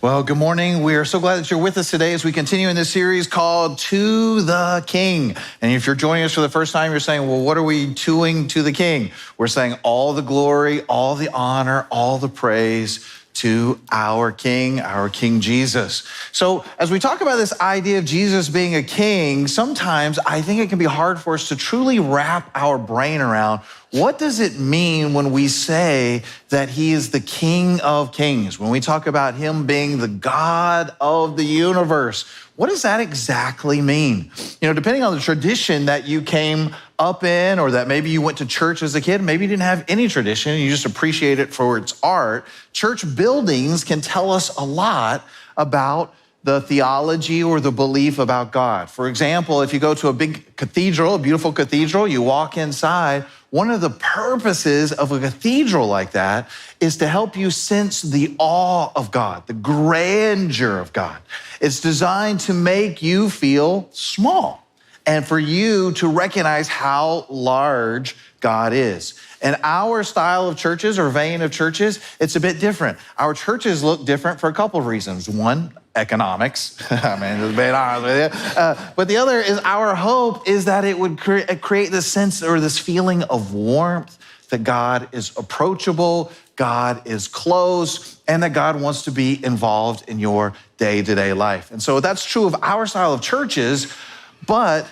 Well, good morning. We are so glad that you're with us today as we continue in this series called To the King. And if you're joining us for the first time, you're saying, well, what are we toing to the King? We're saying all the glory, all the honor, all the praise to our King Jesus. So as we talk about this idea of Jesus being a king, sometimes I think it can be hard for us to truly wrap our brain around what does it mean when we say that he is the King of Kings? When we talk about him being the God of the universe, what does that exactly mean? You know, depending on the tradition that you came up in, or that maybe you went to church as a kid, maybe you didn't have any tradition, and you just appreciate it for its art. Church buildings can tell us a lot about the theology or the belief about God. For example, if you go to a big cathedral, a beautiful cathedral, you walk inside, one of the purposes of a cathedral like that is to help you sense the awe of God, the grandeur of God. It's designed to make you feel small and for you to recognize how large God is. And our style of churches or vein of churches, it's a bit different. Our churches look different for a couple of reasons. One, economics. I mean, just being honest with you. But the other is our hope is that it would create this sense or this feeling of warmth, that God is approachable, God is close, and that God wants to be involved in your day-to-day life. And so that's true of our style of churches, but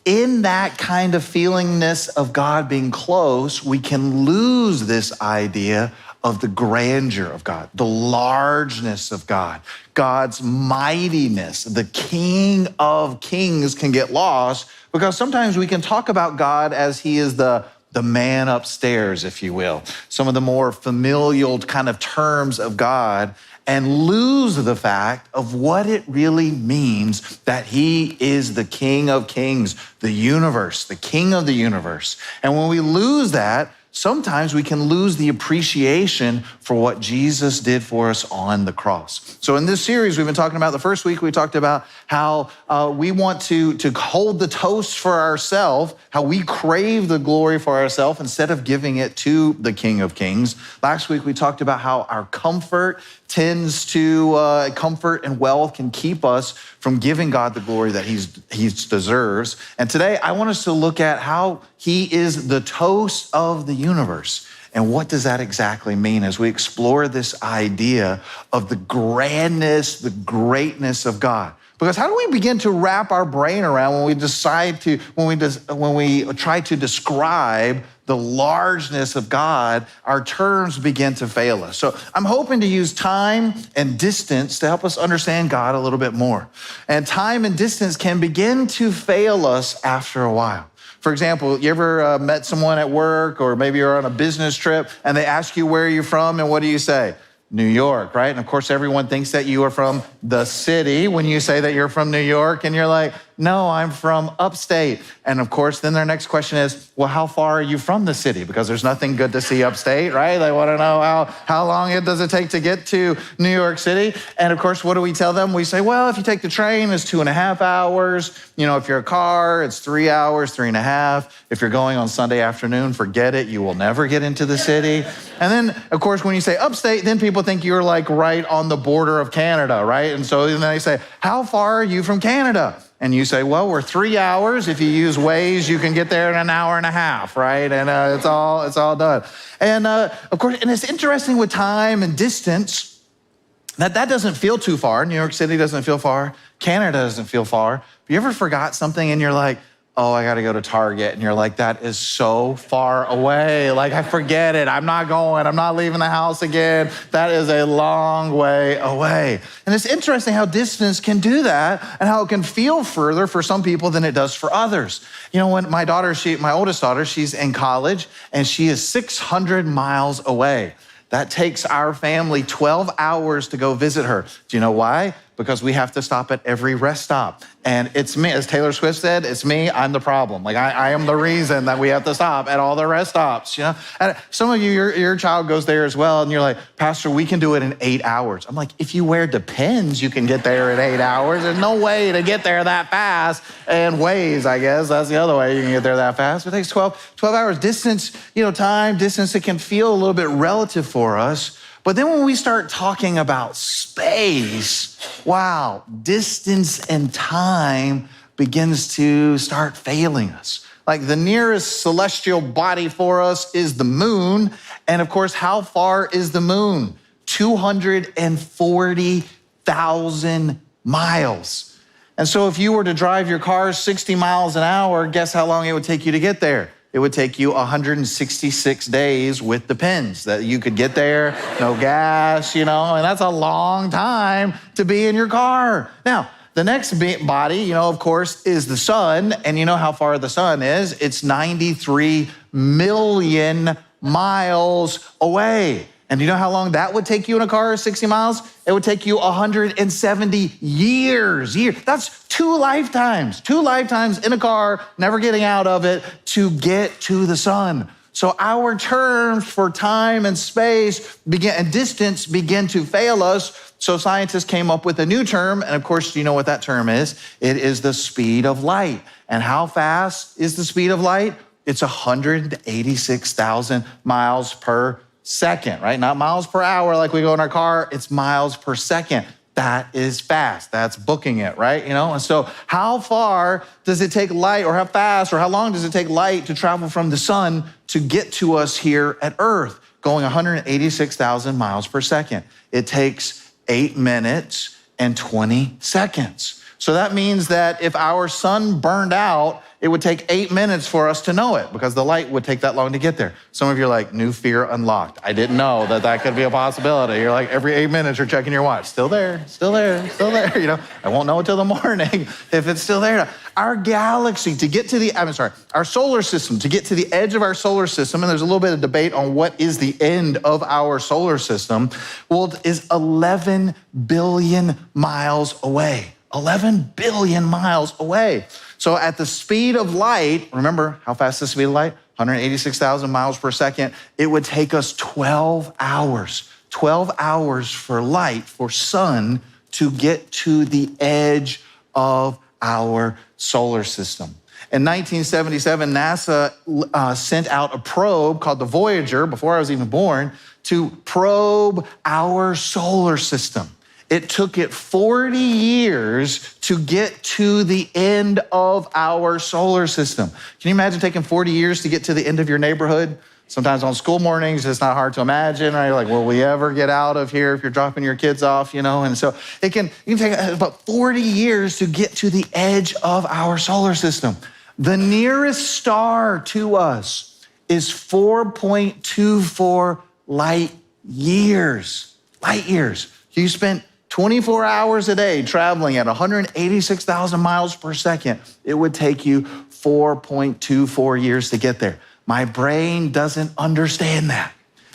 in that kind of feelingness of God being close, we can lose this idea of the grandeur of God, the largeness of God, God's mightiness. The King of Kings can get lost because sometimes we can talk about God as he is the man upstairs, if you will, some of the more familial kind of terms of God, and lose the fact of what it really means that he is the King of Kings, the universe, the King of the universe. And when we lose that, sometimes we can lose the appreciation for what Jesus did for us on the cross. So in this series, we've been talking about, the first week we talked about how we want to hold the toast for ourselves, how we crave the glory for ourselves instead of giving it to the King of Kings. Last week we talked about how our comfort comfort and wealth can keep us from giving God the glory that he deserves. And today I want us to look at how he is the toast of the universe. And what does that exactly mean as we explore this idea of the grandness, the greatness of God? Because how do we begin to wrap our brain around when we try to describe the largeness of God, our terms begin to fail us. So I'm hoping to use time and distance to help us understand God a little bit more. And time and distance can begin to fail us after a while. For example, you ever met someone at work, or maybe you're on a business trip and they ask you where you're from, and what do you say? New York, right? And of course, everyone thinks that you are from the city when you say that you're from New York, and you're like, no, I'm from upstate. And of course, then their next question is, well, how far are you from the city? Because there's nothing good to see upstate, right? They want to know how long does it take to get to New York City? And of course, what do we tell them? We say, well, if you take the train, it's 2.5 hours. You know, if you're a car, it's 3 hours, 3.5. If you're going on Sunday afternoon, forget it. You will never get into the city. And then, of course, when you say upstate, then people think you're like right on the border of Canada, right? And so then they say, how far are you from Canada? And you say, well, we're 3 hours. If you use Waze, you can get there in an hour and a half, right? And it's all done. And of course, and it's interesting with time and distance, that doesn't feel too far. New York City doesn't feel far. Canada doesn't feel far. Have you ever forgot something and you're like, oh, I got to go to Target. And you're like, that is so far away. Like, I forget it. I'm not going. I'm not leaving the house again. That is a long way away. And it's interesting how distance can do that and how it can feel further for some people than it does for others. You know, when my oldest daughter, she's in college and she is 600 miles away. That takes our family 12 hours to go visit her. Do you know why? Because we have to stop at every rest stop. And it's me, as Taylor Swift said, it's me, I'm the problem. Like I am the reason that we have to stop at all the rest stops, you know? And some of you, your child goes there as well, and you're like, Pastor, we can do it in 8 hours. I'm like, if you wear Depends, you can get there in 8 hours. There's no way to get there that fast. And Waze, I guess, that's the other way you can get there that fast. It takes 12 hours. Distance, time, distance, it can feel a little bit relative for us. But then when we start talking about space, wow, distance and time begins to start failing us. Like the nearest celestial body for us is the moon. And of course, how far is the moon? 240,000 miles. And so if you were to drive your car 60 miles an hour, guess how long it would take you to get there? It would take you 166 days with the pins that you could get there, no gas, and that's a long time to be in your car. Now, the next body, of course, is the sun. And you know how far the sun is? It's 93 million miles away. And do you know how long that would take you in a car, 60 miles? It would take you 170 years. That's 2 lifetimes in a car, never getting out of it to get to the sun. So our terms for time and space and distance begin to fail us. So scientists came up with a new term. And of course, do you know what that term is? It is the speed of light. And how fast is the speed of light? It's 186,000 miles per second, right? Not miles per hour like we go in our car, it's miles per second. That is fast. That's booking it, right? And so how far does it take light, or how fast, or how long does it take light to travel from the sun to get to us here at Earth, going 186,000 miles per second? It takes 8 minutes and 20 seconds. So that means that if our sun burned out, it would take 8 minutes for us to know it because the light would take that long to get there. Some of you are like, new fear unlocked. I didn't know that could be a possibility. You're like, every 8 minutes you're checking your watch. Still there. I won't know until the morning if it's still there. Our galaxy our solar system, to get to the edge of our solar system, and there's a little bit of debate on what is the end of our solar system, is 11 billion miles away. 11 billion miles away. So at the speed of light, remember how fast is the speed of light? 186,000 miles per second. It would take us 12 hours. 12 hours for light, for sun, to get to the edge of our solar system. In 1977, NASA sent out a probe called the Voyager, before I was even born, to probe our solar system. It took it 40 years to get to the end of our solar system. Can you imagine taking 40 years to get to the end of your neighborhood? Sometimes on school mornings, it's not hard to imagine, right? You're like, will we ever get out of here if you're dropping your kids off, And so you can take about 40 years to get to the edge of our solar system. The nearest star to us is 4.24 light years. Light years. You spent 24 hours a day traveling at 186,000 miles per second. It would take you 4.24 years to get there. My brain doesn't understand that.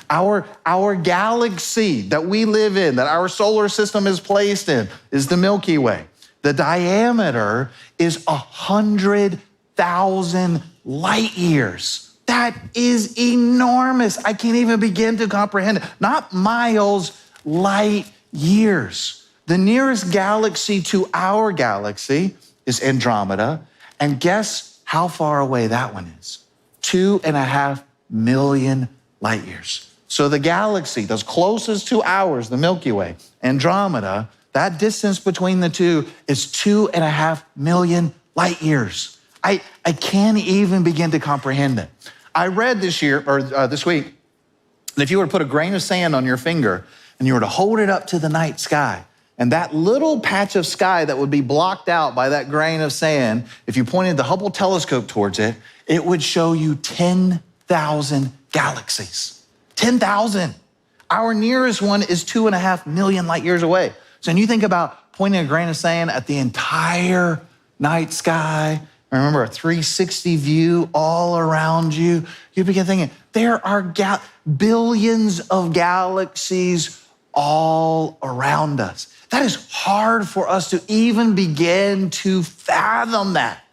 Our galaxy that we live in, that our solar system is placed in, is the Milky Way. The diameter is 100,000 light years. That is enormous. I can't even begin to comprehend it. Not miles, light years. The nearest galaxy to our galaxy is Andromeda. And guess how far away that one is? 2.5 million light years. So the galaxy that's closest to ours, the Milky Way, Andromeda, that distance between the two is 2.5 million light years. I can't even begin to comprehend it. I read this week, that if you were to put a grain of sand on your finger and you were to hold it up to the night sky, and that little patch of sky that would be blocked out by that grain of sand, if you pointed the Hubble telescope towards it, it would show you 10,000 galaxies. 10,000. Our nearest one is 2.5 million light years away. So when you think about pointing a grain of sand at the entire night sky, remember a 360 view all around you, you begin thinking, there are billions of galaxies all around us. That is hard for us to even begin to fathom that.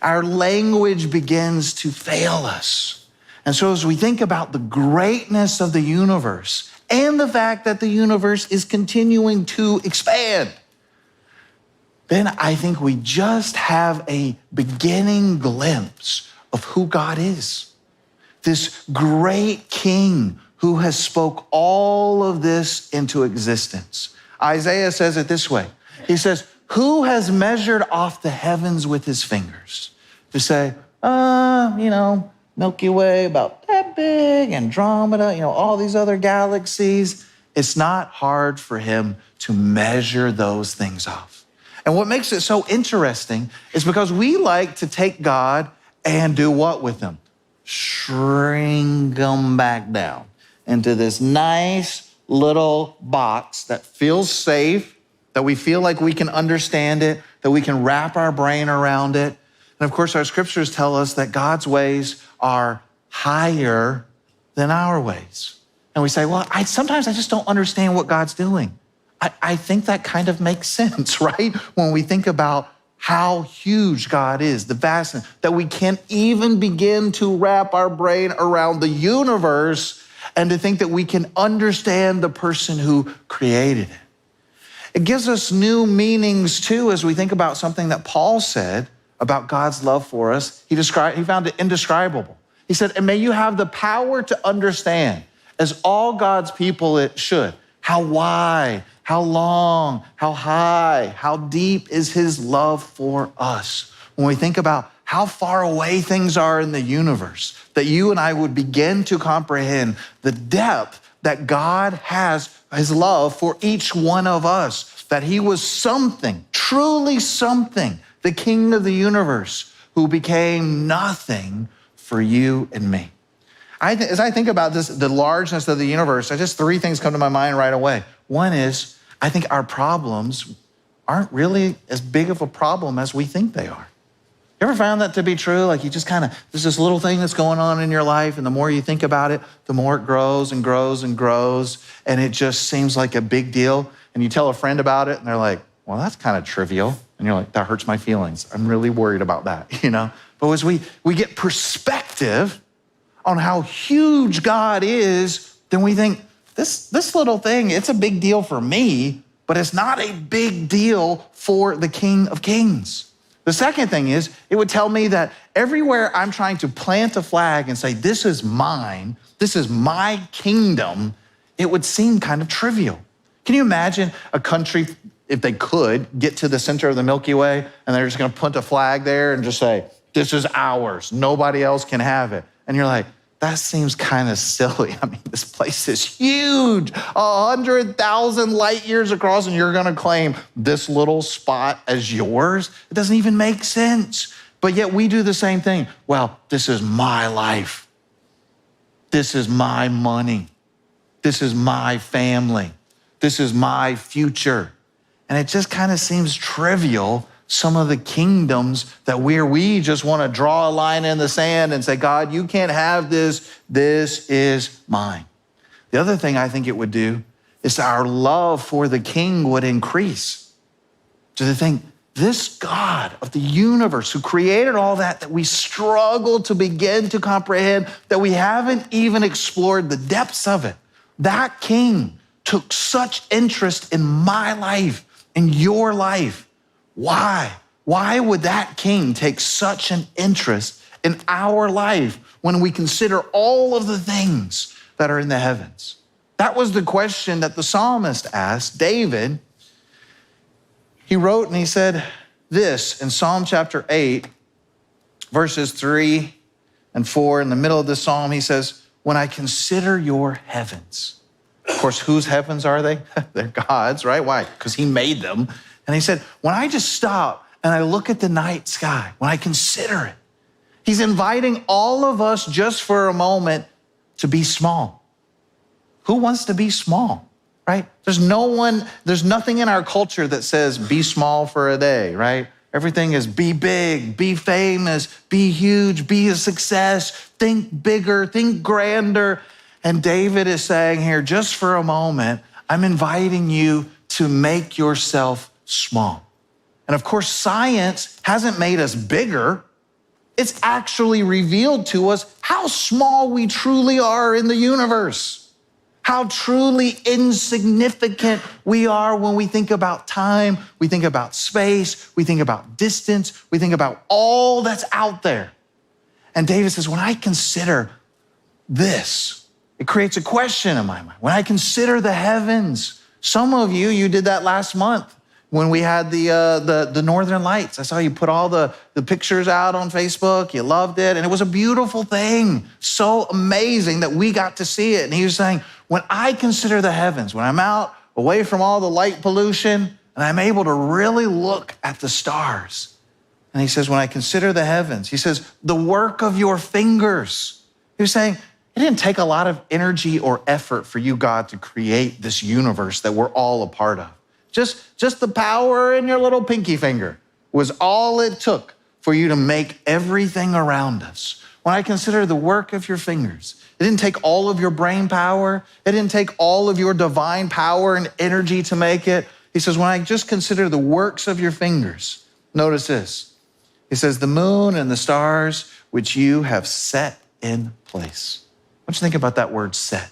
Our language begins to fail us. And so as we think about the greatness of the universe and the fact that the universe is continuing to expand, then I think we just have a beginning glimpse of who God is. This great King who has spoke all of this into existence. Isaiah says it this way. He says, who has measured off the heavens with his fingers to say, Milky Way about that big, Andromeda, all these other galaxies. It's not hard for him to measure those things off. And what makes it so interesting is because we like to take God and do what with him? Shrink him back down into this nice little box that feels safe, that we feel like we can understand it, that we can wrap our brain around it. And of course, our scriptures tell us that God's ways are higher than our ways. And we say, well, sometimes I just don't understand what God's doing. I think that kind of makes sense, right? When we think about how huge God is, the vastness, that we can't even begin to wrap our brain around the universe and to think that we can understand the person who created it. It gives us new meanings too as we think about something that Paul said about God's love for us. He found it indescribable. He said, and may you have the power to understand, as all God's people it should, how wide, how long, how high, how deep is his love for us. When we think about how far away things are in the universe, that you and I would begin to comprehend the depth that God has his love for each one of us, that he was something, truly something, the King of the universe who became nothing for you and me. As I think about this, the largeness of the universe, just three things come to my mind right away. One is, I think our problems aren't really as big of a problem as we think they are. You ever found that to be true? Like you just there's this little thing that's going on in your life, and the more you think about it, the more it grows and grows and grows, and it just seems like a big deal. And you tell a friend about it, and they're like, well, that's kind of trivial. And you're like, that hurts my feelings. I'm really worried about that, But as we get perspective on how huge God is, then we think, this little thing, it's a big deal for me, but it's not a big deal for the King of Kings. The second thing is, it would tell me that everywhere I'm trying to plant a flag and say, this is mine, this is my kingdom, it would seem kind of trivial. Can you imagine a country, if they could, get to the center of the Milky Way and they're just gonna put a flag there and just say, this is ours, nobody else can have it. And you're like, that seems kind of silly. I mean, this place is huge, 100,000 light years across, and you're gonna claim this little spot as yours? It doesn't even make sense. But yet we do the same thing. Well, this is my life. This is my money. This is my family. This is my future. And it just kind of seems trivial, some of the kingdoms that we just want to draw a line in the sand and say, God, you can't have this. This is mine. The other thing I think it would do is our love for the king would increase. To think, this God of the universe who created all that we struggle to begin to comprehend, that we haven't even explored the depths of it. That king took such interest in my life, in your life. Why? Why would that king take such an interest in our life when we consider all of the things that are in the heavens? That was the question that the psalmist asked David. He wrote and he said this in Psalm chapter 8, verses 3 and 4. In the middle of the psalm, he says, when I consider your heavens. Of course, whose heavens are they? They're God's, right? Why? Because he made them. And he said, when I just stop and I look at the night sky, when I consider it, he's inviting all of us just for a moment to be small. Who wants to be small, right? There's nothing in our culture that says be small for a day, right? Everything is be big, be famous, be huge, be a success, think bigger, think grander. And David is saying here, just for a moment, I'm inviting you to make yourself small. And of course, science hasn't made us bigger. It's actually revealed to us how small we truly are in the universe, how truly insignificant we are when we think about time, we think about space, we think about distance, we think about all that's out there. And David says, when I consider this, It creates a question in my mind. When I consider the heavens, some of you did that last month when we had the Northern Lights. I saw you put all the pictures out on Facebook. You loved it. And it was a beautiful thing. So amazing that we got to see it. And he was saying, when I consider the heavens, when I'm out away from all the light pollution, and I'm able to really look at the stars. And he says, when I consider the heavens, he says, the work of your fingers. He was saying, it didn't take a lot of energy or effort for you, God, to create this universe that we're all a part of. Just the power in your little pinky finger was all it took for you to make everything around us. When I consider the work of your fingers, it didn't take all of your brain power. It didn't take all of your divine power and energy to make it. He says, when I just consider the works of your fingers, notice this. He says, the moon and the stars which you have set in place. I want you to think about that word set.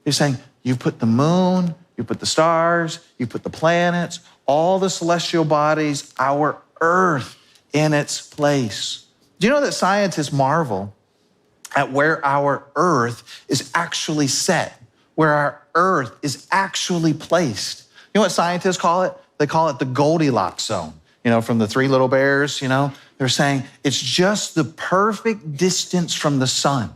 He's saying, you put the moon, you put the stars, you put the planets, all the celestial bodies, our earth in its place. Do you know that scientists marvel at where our earth is actually set, where our earth is actually placed? You know what scientists call it? They call it the Goldilocks zone. You know, from the Three Little Bears, you know, they're saying it's just the perfect distance from the sun.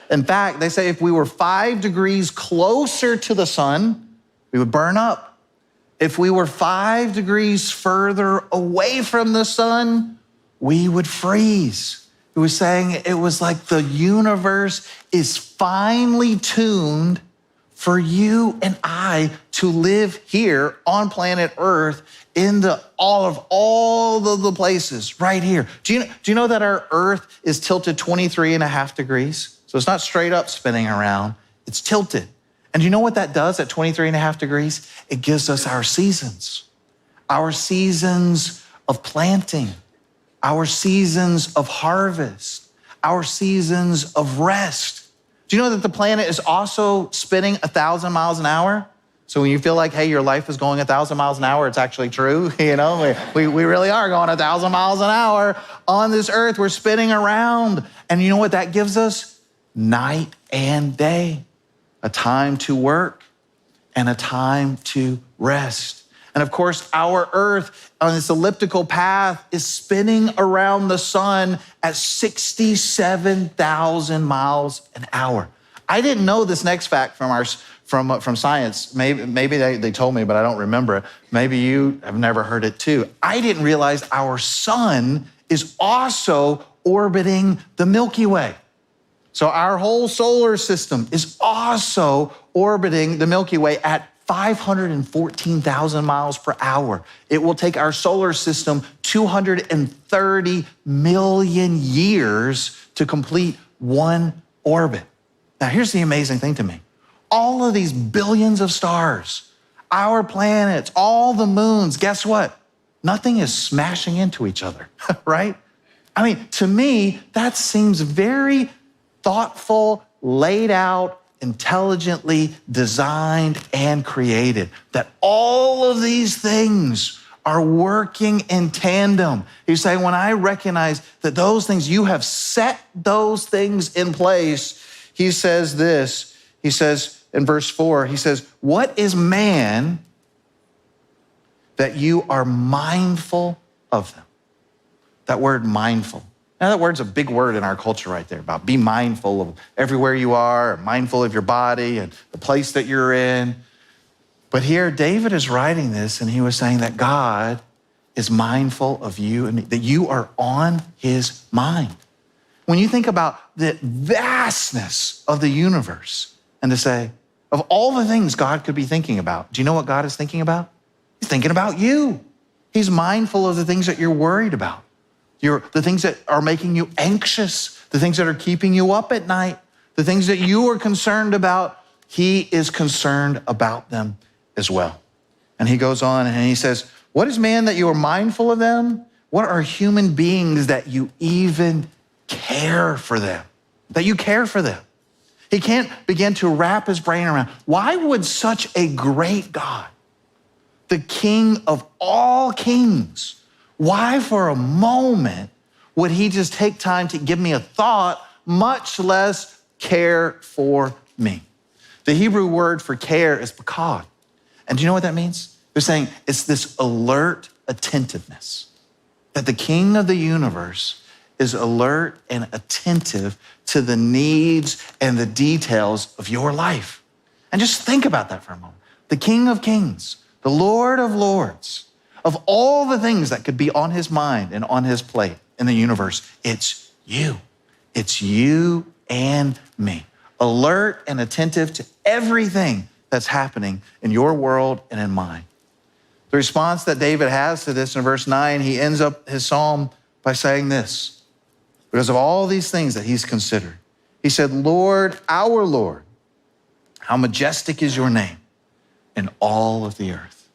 In fact, they say if we were 5 degrees closer to the sun, we would burn up. If we were 5 degrees further away from the sun, we would freeze. It was saying it was like the universe is finely tuned for you and I to live here on planet Earth in all of the places right here. Do you know that our Earth is tilted 23.5 degrees? So it's not straight up spinning around, it's tilted. And do you know what that does at 23.5 degrees? It gives us our seasons of planting, our seasons of harvest, our seasons of rest. Do you know that the planet is also spinning 1,000 miles an hour? So when you feel like, hey, your life is going 1,000 miles an hour, it's actually true. You know, we really are going 1,000 miles an hour on this earth. We're spinning around. And you know what that gives us? Night and day, a time to work and a time to rest. And of course, our earth on this elliptical path is spinning around the sun at 67,000 miles an hour. I didn't know this next fact from science. Maybe they told me, but I don't remember it. Maybe you have never heard it too. I didn't realize our sun is also orbiting the Milky Way. So our whole solar system is also orbiting the Milky Way at 514,000 miles per hour. It will take our solar system 230 million years to complete one orbit. Now, here's the amazing thing to me. All of these billions of stars, our planets, all the moons, guess what? Nothing is smashing into each other, right? I mean, to me, that seems very thoughtful, laid out, intelligently designed and created, that all of these things are working in tandem. He's saying, when I recognize that those things, you have set those things in place, he says this, he says in verse 4, he says, what is man that you are mindful of them? That word mindful. Now, that word's a big word in our culture right there, about be mindful of everywhere you are, mindful of your body and the place that you're in. But here, David is writing this, and he was saying that God is mindful of you and me, that you are on his mind. When you think about the vastness of the universe, and to say, of all the things God could be thinking about, do you know what God is thinking about? He's thinking about you. He's mindful of the things that you're worried about. The things that are making you anxious, the things that are keeping you up at night, the things that you are concerned about, he is concerned about them as well. And he goes on and he says, what is man that you are mindful of them? What are human beings that you even care for them? That you care for them. He can't begin to wrap his brain around. Why would such a great God, the King of all kings, why for a moment would he just take time to give me a thought, much less care for me? The Hebrew word for care is pakad. And do you know what that means? They're saying it's this alert attentiveness, that the King of the universe is alert and attentive to the needs and the details of your life. And just think about that for a moment. The King of Kings, the Lord of Lords, of all the things that could be on his mind and on his plate in the universe, it's you. It's you and me. Alert and attentive to everything that's happening in your world and in mine. The response that David has to this in verse 9, he ends up his psalm by saying this. Because of all these things that he's considered, he said, Lord, our Lord, how majestic is your name in all of the earth.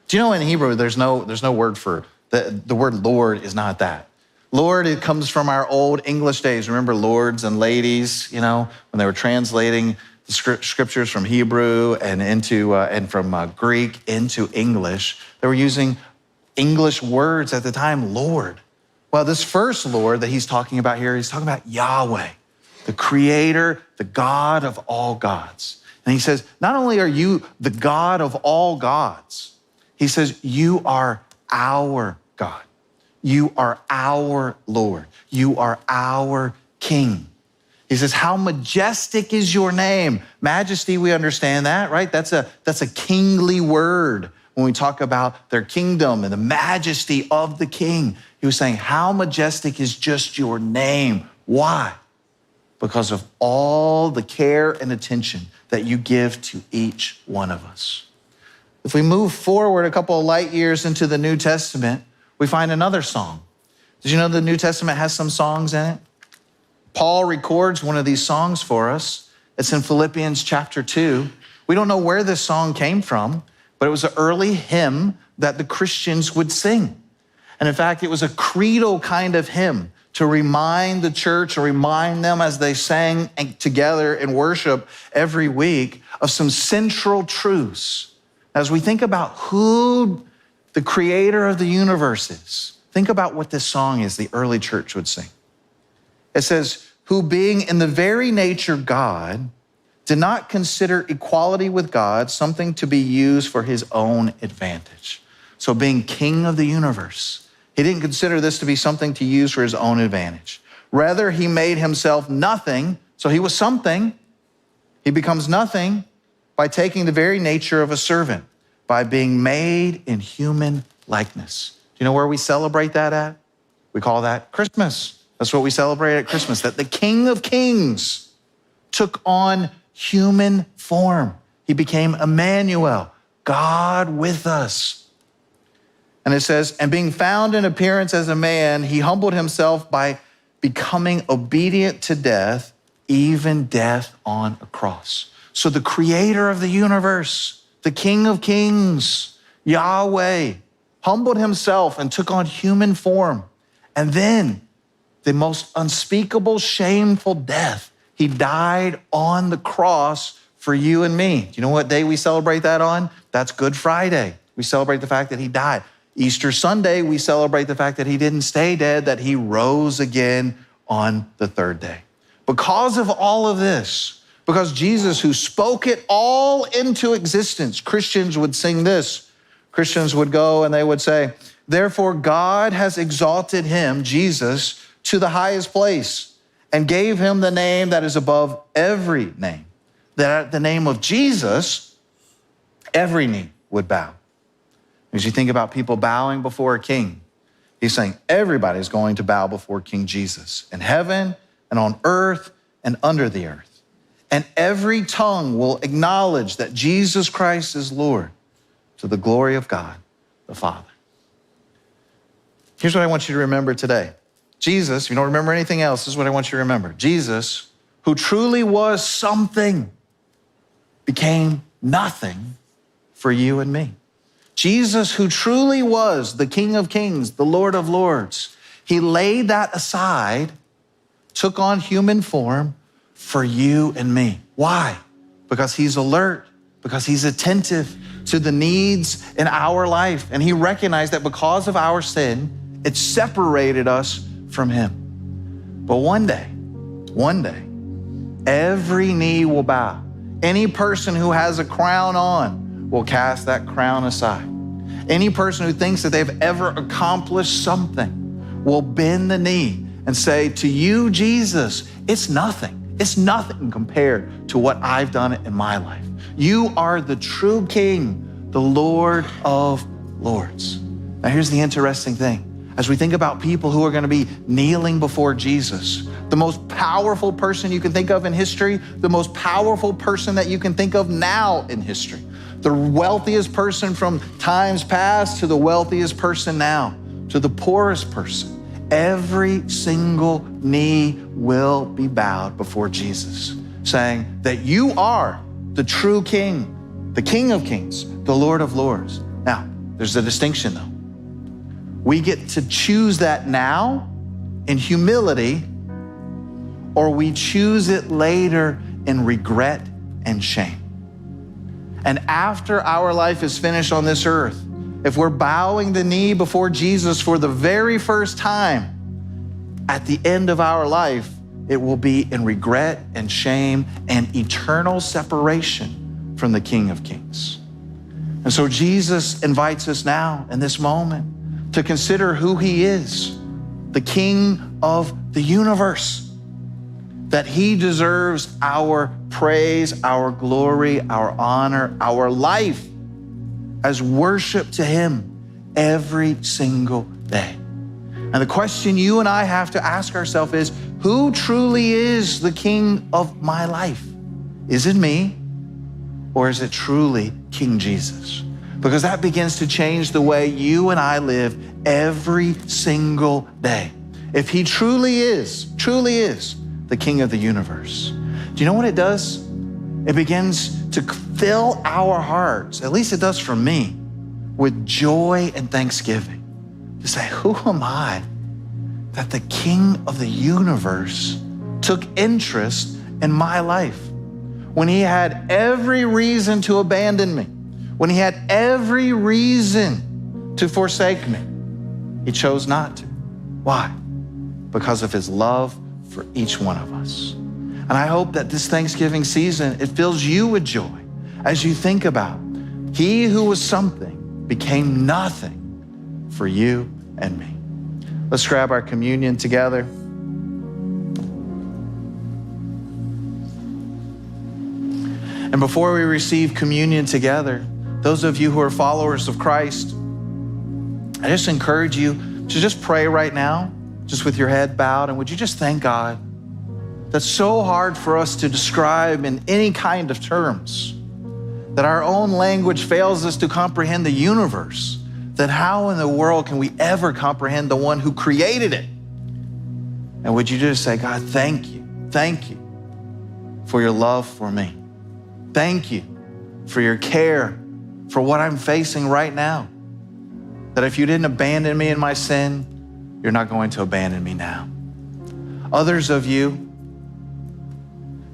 Do you know in Hebrew, there's no word for, the word Lord is not that. Lord, it comes from our old English days. Remember lords and ladies, when they were translating the scriptures from Hebrew and from Greek into English. They were using English words at the time, Lord. Well, this first Lord that he's talking about here, he's talking about Yahweh, the creator, the God of all gods. And he says, not only are you the God of all gods, he says, you are our God. You are our Lord. You are our King. He says, how majestic is your name. Majesty, we understand that, right? That's a kingly word when we talk about their kingdom and the majesty of the king. He was saying, how majestic is just your name. Why? Because of all the care and attention that you give to each one of us. If we move forward a couple of light years into the New Testament, we find another song. Did you know the New Testament has some songs in it? Paul records one of these songs for us. It's in Philippians chapter 2. We don't know where this song came from, but it was an early hymn that the Christians would sing. And in fact, it was a creedal kind of hymn to remind the church or remind them as they sang together in worship every week of some central truths. As we think about who the creator of the universe is, think about what this song is the early church would sing. It says, who being in the very nature God, did not consider equality with God something to be used for his own advantage. So being king of the universe, he didn't consider this to be something to use for his own advantage. Rather, he made himself nothing. So he was something. He becomes nothing by taking the very nature of a servant, by being made in human likeness. Do you know where we celebrate that at? We call that Christmas. That's what we celebrate at Christmas, that the King of Kings took on human form. He became Emmanuel, God with us. And it says, and being found in appearance as a man, he humbled himself by becoming obedient to death, even death on a cross. So the creator of the universe, the King of Kings, Yahweh, humbled himself and took on human form. And then the most unspeakable, shameful death, he died on the cross for you and me. Do you know what day we celebrate that on? That's Good Friday. We celebrate the fact that he died. Easter Sunday, we celebrate the fact that he didn't stay dead, that he rose again on the third day. Because of all of this, because Jesus, who spoke it all into existence, Christians would sing this. Christians would go and they would say, therefore God has exalted him, Jesus, to the highest place and gave him the name that is above every name, that at the name of Jesus, every knee would bow. As you think about people bowing before a king, he's saying everybody's going to bow before King Jesus in heaven and on earth and under the earth. And every tongue will acknowledge that Jesus Christ is Lord, to the glory of God, the Father. Here's what I want you to remember today. Jesus, if you don't remember anything else, this is what I want you to remember. Jesus, who truly was something, became nothing for you and me. Jesus, who truly was the King of Kings, the Lord of Lords, he laid that aside, took on human form for you and me. Why? Because he's alert, because he's attentive to the needs in our life. And he recognized that because of our sin, it separated us from him. But one day, every knee will bow, Any person who has a crown on will cast that crown aside. Any person who thinks that they've ever accomplished something will bend the knee and say, to you, Jesus, it's nothing. It's nothing compared to what I've done in my life. You are the true King, the Lord of Lords. Now, here's the interesting thing. As we think about people who are going to be kneeling before Jesus, the most powerful person you can think of in history, the most powerful person that you can think of now in history, the wealthiest person from times past to the wealthiest person now, to the poorest person, every single knee will be bowed before Jesus, saying that you are the true King, the King of Kings, the Lord of Lords. Now, there's a distinction though. We get to choose that now in humility, or we choose it later in regret and shame. And after our life is finished on this earth, if we're bowing the knee before Jesus for the very first time, at the end of our life, it will be in regret and shame and eternal separation from the King of Kings. And so Jesus invites us now in this moment to consider who he is, the King of the universe, that he deserves our praise, our glory, our honor, our life as worship to him every single day. And the question you and I have to ask ourselves is, who truly is the King of my life? Is it me, or is it truly King Jesus? Because that begins to change the way you and I live every single day. If he truly is the King of the universe, do you know what it does? It begins to fill our hearts, at least it does for me, with joy and thanksgiving. To say, who am I that the King of the universe took interest in my life when he had every reason to abandon me? When he had every reason to forsake me, he chose not to. Why? Because of his love for each one of us. And I hope that this Thanksgiving season, it fills you with joy as you think about he who was something became nothing for you and me. Let's grab our communion together. And before we receive communion together, those of you who are followers of Christ, I just encourage you to just pray right now, just with your head bowed, and would you just thank God? That's so hard for us to describe in any kind of terms, that our own language fails us to comprehend the universe, that how in the world can we ever comprehend the one who created it? And would you just say, God, thank you for your love for me. Thank you for your care for what I'm facing right now. That if you didn't abandon me in my sin, you're not going to abandon me now. Others of you,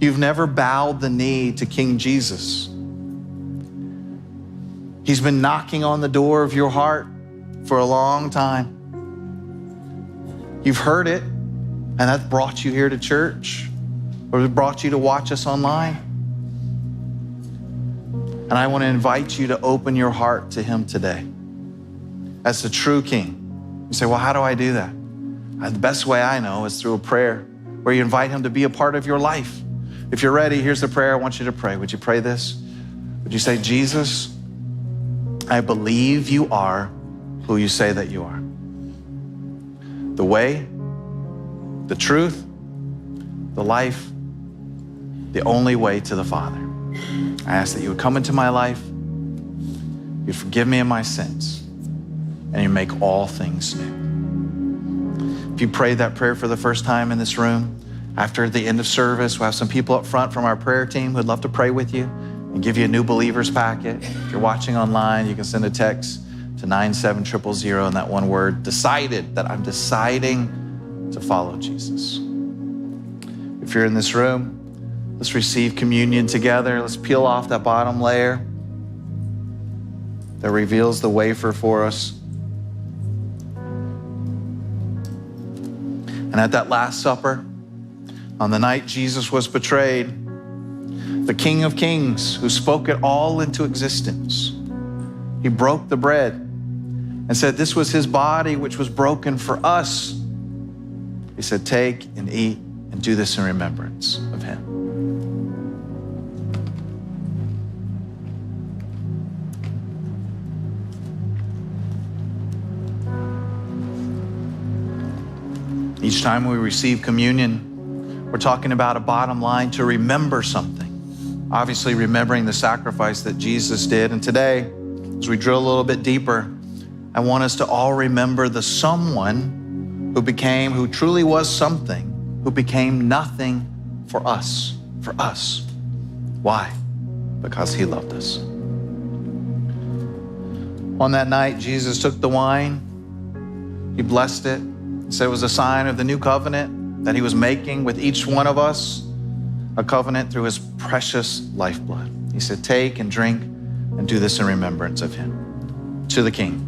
you've never bowed the knee to King Jesus. He's been knocking on the door of your heart for a long time. You've heard it, and that brought you here to church, or it brought you to watch us online. And I want to invite you to open your heart to him today as the true King. You say, well, how do I do that? The best way I know is through a prayer where you invite him to be a part of your life. If you're ready, here's the prayer I want you to pray. Would you pray this? Would you say, Jesus, I believe you are who you say that you are. The way, the truth, the life, the only way to the Father. I ask that you would come into my life, you'd forgive me of my sins, and you make all things new. If you prayed that prayer for the first time in this room, after the end of service, we'll have some people up front from our prayer team who'd love to pray with you and give you a new believers packet. If you're watching online, you can send a text to 97000 and that one word, decided, that I'm deciding to follow Jesus. If you're in this room, let's receive communion together. Let's peel off that bottom layer that reveals the wafer for us. And at that Last Supper, on the night Jesus was betrayed, the King of Kings who spoke it all into existence. He broke the bread and said this was his body which was broken for us. He said, take and eat and do this in remembrance of him. Each time we receive communion, we're talking about a bottom line to remember something. Obviously, remembering the sacrifice that Jesus did. And today, as we drill a little bit deeper, I want us to all remember the someone who truly was something, who became nothing for us. Why? Because he loved us. On that night, Jesus took the wine, he blessed it, he said it was a sign of the new covenant that he was making with each one of us, a covenant through his precious lifeblood. He said, take and drink and do this in remembrance of him. To the King.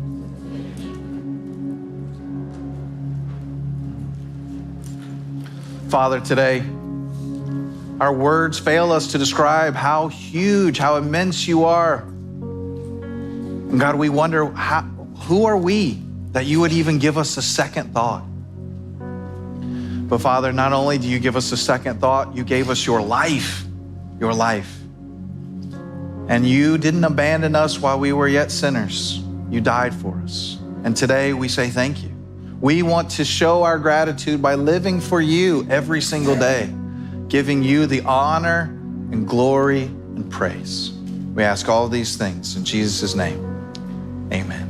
Father, today, our words fail us to describe how huge, how immense you are. And God, we wonder, who are we that you would even give us a second thought? But Father, not only do you give us a second thought, you gave us your life. And you didn't abandon us while we were yet sinners. You died for us. And today we say thank you. We want to show our gratitude by living for you every single day, giving you the honor and glory and praise. We ask all these things in Jesus' name. Amen.